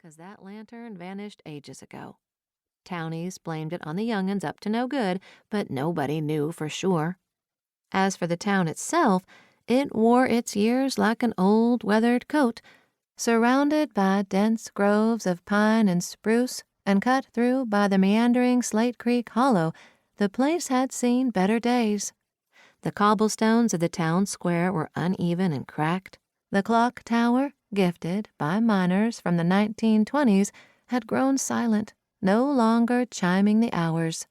'cause that lantern vanished ages ago. Townies blamed it on the young'uns up to no good, but nobody knew for sure. As for the town itself, it wore its years like an old weathered coat, surrounded by dense groves of pine and spruce, and cut through by the meandering Slate Creek hollow. The place had seen better days. The cobblestones of the town square were uneven and cracked. The clock tower, gifted by miners from the 1920s, had grown silent, no longer chiming the hours.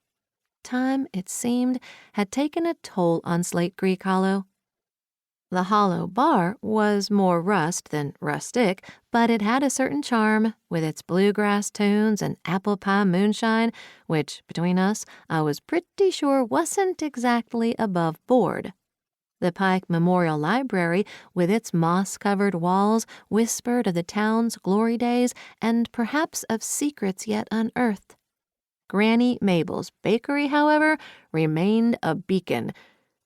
Time, it seemed, had taken a toll on Slate Creek Hollow. The hollow bar was more rust than rustic, but it had a certain charm, with its bluegrass tunes and apple pie moonshine, which, between us, I was pretty sure wasn't exactly above board. The Pike Memorial Library, with its moss-covered walls, whispered of the town's glory days and perhaps of secrets yet unearthed. Granny Mabel's bakery, however, remained a beacon.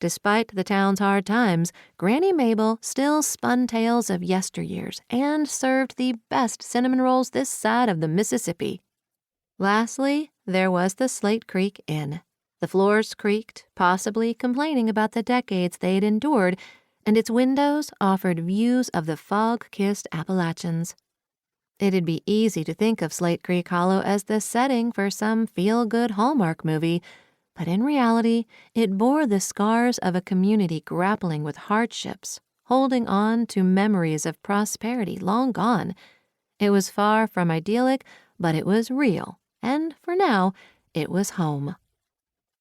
Despite the town's hard times, Granny Mabel still spun tales of yesteryears and served the best cinnamon rolls this side of the Mississippi. Lastly, there was the Slate Creek Inn. The floors creaked, possibly complaining about the decades they'd endured, and its windows offered views of the fog-kissed Appalachians. It'd be easy to think of Slate Creek Hollow as the setting for some feel-good Hallmark movie, but in reality, it bore the scars of a community grappling with hardships, holding on to memories of prosperity long gone. It was far from idyllic, but it was real, and for now, it was home.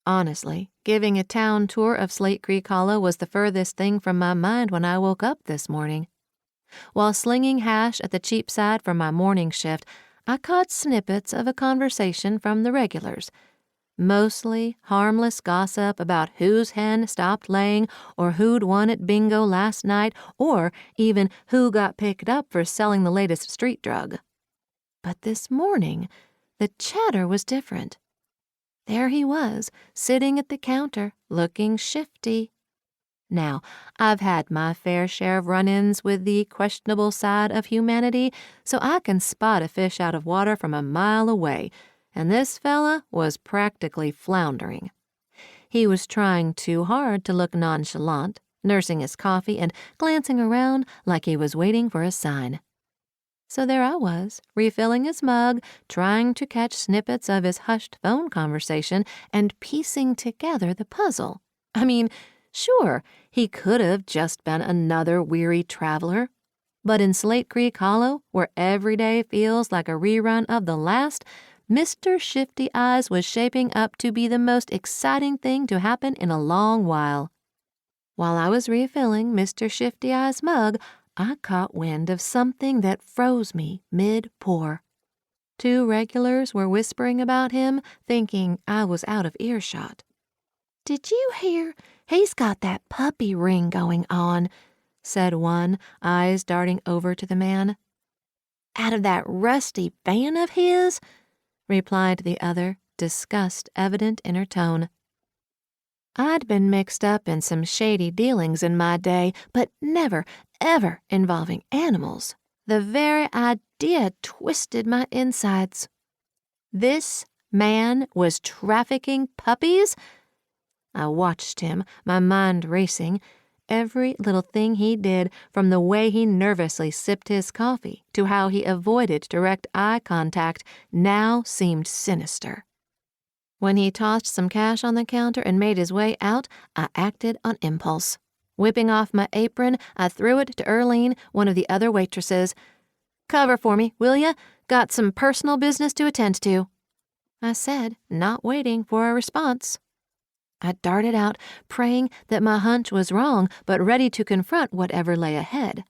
Honestly, giving a town tour of Slate Creek Hollow was the furthest thing from my mind when I woke up this morning. While slinging hash at the Cheapside for my morning shift, I caught snippets of a conversation from the regulars. Mostly harmless gossip about whose hen stopped laying or who'd won at bingo last night or even who got picked up for selling the latest street drug. But this morning, the chatter was different. There he was, sitting at the counter, looking shifty. Now, I've had my fair share of run-ins with the questionable side of humanity, so I can spot a fish out of water from a mile away, and this fella was practically floundering. He was trying too hard to look nonchalant, nursing his coffee and glancing around like he was waiting for a sign. So there I was, refilling his mug, trying to catch snippets of his hushed phone conversation and piecing together the puzzle. I mean, sure, he could have just been another weary traveler. But in Slate Creek Hollow, where every day feels like a rerun of the last, Mr. Shifty Eyes was shaping up to be the most exciting thing to happen in a long while. While I was refilling Mr. Shifty Eyes' mug, I caught wind of something that froze me mid-pour. 2 regulars were whispering about him, thinking I was out of earshot. "Did you hear? He's got that puppy ring going on," said one, eyes darting over to the man. "Out of that rusty van of his?" replied the other, disgust evident in her tone. I'd been mixed up in some shady dealings in my day, but never, ever involving animals. The very idea twisted my insides. This man was trafficking puppies? I watched him, my mind racing. Every little thing he did, from the way he nervously sipped his coffee to how he avoided direct eye contact, now seemed sinister. When he tossed some cash on the counter and made his way out, I acted on impulse. Whipping off my apron, I threw it to Earlene, one of the other waitresses. "Cover for me, will ya? Got some personal business to attend to," I said, not waiting for a response. I darted out, praying that my hunch was wrong, but ready to confront whatever lay ahead.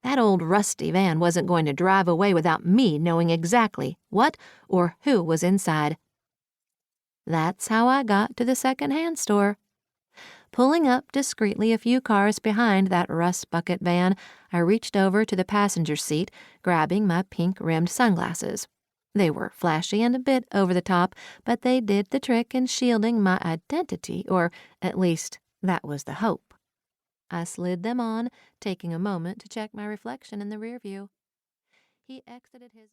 That old rusty van wasn't going to drive away without me knowing exactly what or who was inside. That's how I got to the second-hand store. Pulling up discreetly a few cars behind that rust-bucket van, I reached over to the passenger seat, grabbing my pink-rimmed sunglasses. They were flashy and a bit over the top, but they did the trick in shielding my identity, or at least that was the hope. I slid them on, taking a moment to check my reflection in the rear view. He exited his